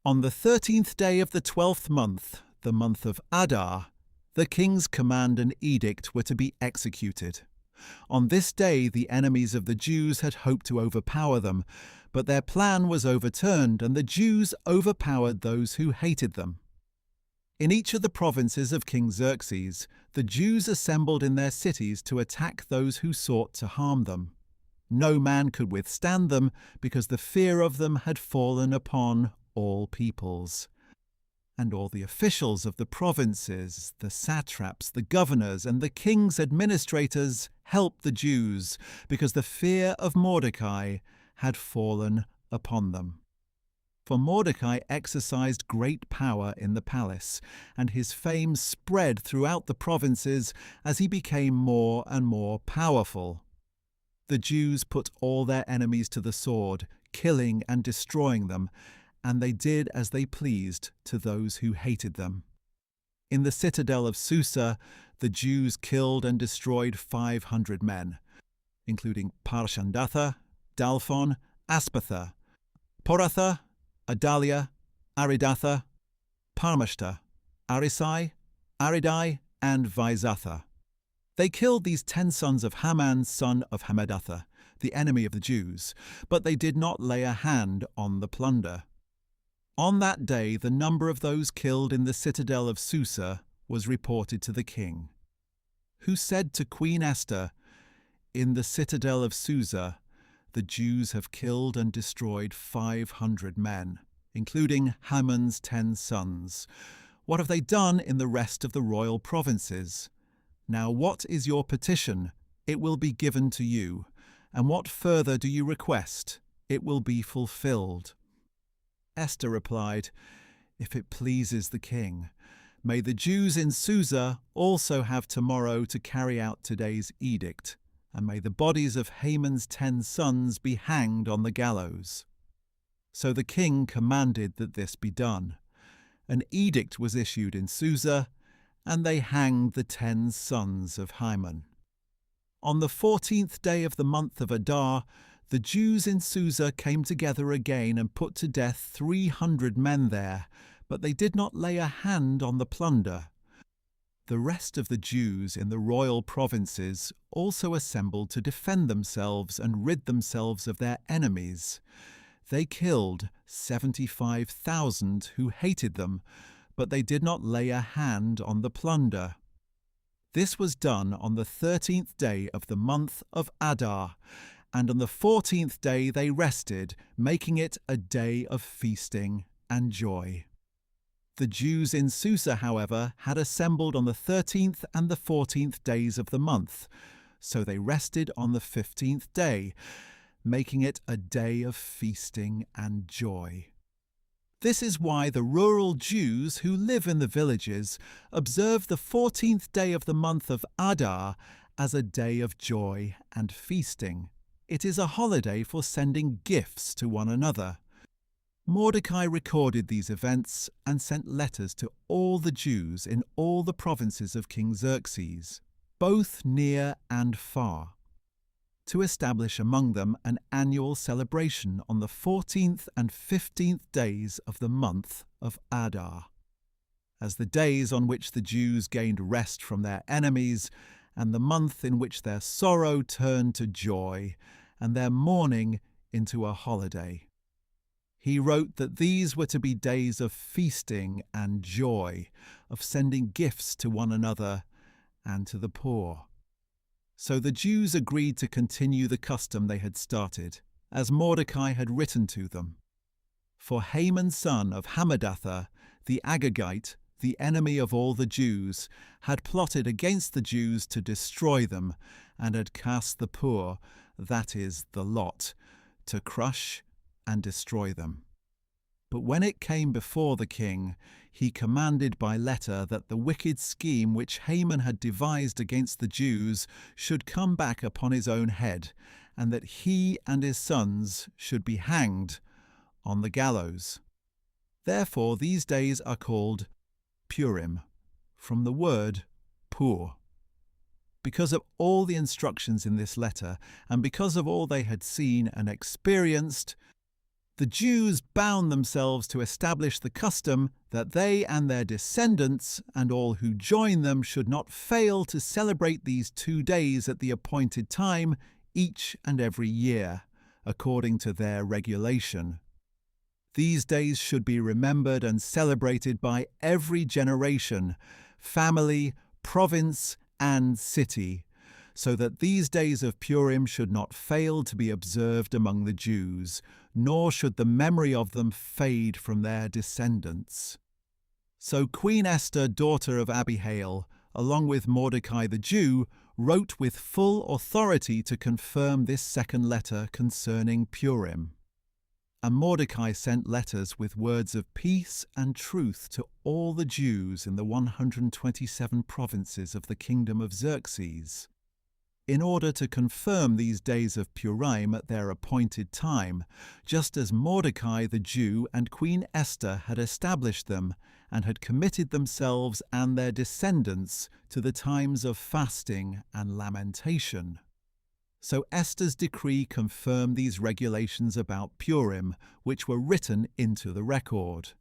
On the 13th day of the 12th month, the month of Adar, the king's command and edict were to be executed. On this day the enemies of the Jews had hoped to overpower them, but their plan was overturned and the Jews overpowered those who hated them. In each of the provinces of King Xerxes, the Jews assembled in their cities to attack those who sought to harm them. No man could withstand them, because the fear of them had fallen upon all peoples. And all the officials of the provinces, the satraps, the governors, and the king's administrators helped the Jews, because the fear of Mordecai had fallen upon them. For Mordecai exercised great power in the palace, and his fame spread throughout the provinces as he became more and more powerful. The Jews put all their enemies to the sword, killing and destroying them, and they did as they pleased to those who hated them. In the citadel of Susa, the Jews killed and destroyed 500 men, including Parshandatha, Dalphon, Aspatha, Poratha, Adalia, Aridatha, Parmashta, Arisai, Aridai, and Vaizatha. They killed these 10 sons of Haman, son of Hammedatha, the enemy of the Jews, but they did not lay a hand on the plunder. On that day the number of those killed in the citadel of Susa was reported to the king, who said to Queen Esther, "In the citadel of Susa, the Jews have killed and destroyed 500 men, including Haman's 10 sons. What have they done in the rest of the royal provinces? Now what is your petition? It will be given to you. And what further do you request? It will be fulfilled." Esther replied, "If it pleases the king, may the Jews in Susa also have tomorrow to carry out today's edict, and may the bodies of Haman's 10 sons be hanged on the gallows." So the king commanded that this be done. An edict was issued in Susa, and they hanged the 10 sons of Haman. On the 14th day of the month of Adar, the Jews in Susa came together again and put to death 300 men there, but they did not lay a hand on the plunder. The rest of the Jews in the royal provinces also assembled to defend themselves and rid themselves of their enemies. They killed 75,000 who hated them, but they did not lay a hand on the plunder. This was done on the 13th day of the month of Adar, and on the 14th day they rested, making it a day of feasting and joy. The Jews in Susa, however, had assembled on the 13th and the 14th days of the month, so they rested on the 15th day, making it a day of feasting and joy. This is why the rural Jews who live in the villages observe the 14th day of the month of Adar as a day of joy and feasting. It is a holiday for sending gifts to one another. Mordecai recorded these events and sent letters to all the Jews in all the provinces of King Xerxes, both near and far, to establish among them an annual celebration on the 14th and 15th days of the month of Adar, as the days on which the Jews gained rest from their enemies, and the month in which their sorrow turned to joy, and their mourning into a holiday. He wrote that these were to be days of feasting and joy, of sending gifts to one another and to the poor. So the Jews agreed to continue the custom they had started, as Mordecai had written to them. For Haman son of Hammedatha, the Agagite, the enemy of all the Jews, had plotted against the Jews to destroy them, and had cast the poor, that is, the lot, to crush and destroy them. But when it came before the king, he commanded by letter that the wicked scheme which Haman had devised against the Jews should come back upon his own head, and that he and his sons should be hanged on the gallows. Therefore these days are called Purim, from the word pur. Because of all the instructions in this letter, and because of all they had seen and experienced, The Jews bound themselves to establish the custom that they and their descendants and all who join them should not fail to celebrate these 2 days at the appointed time each and every year, according to their regulation. These days should be remembered and celebrated by every generation, family, province, and city, so that these days of Purim should not fail to be observed among the Jews, nor should the memory of them fade from their descendants. So Queen Esther, daughter of Abihail, along with Mordecai the Jew, wrote with full authority to confirm this second letter concerning Purim. And Mordecai sent letters with words of peace and truth to all the Jews in the 127 provinces of the kingdom of Xerxes, in order to confirm these days of Purim at their appointed time, just as Mordecai the Jew and Queen Esther had established them and had committed themselves and their descendants to the times of fasting and lamentation. So Esther's decree confirmed these regulations about Purim, which were written into the record.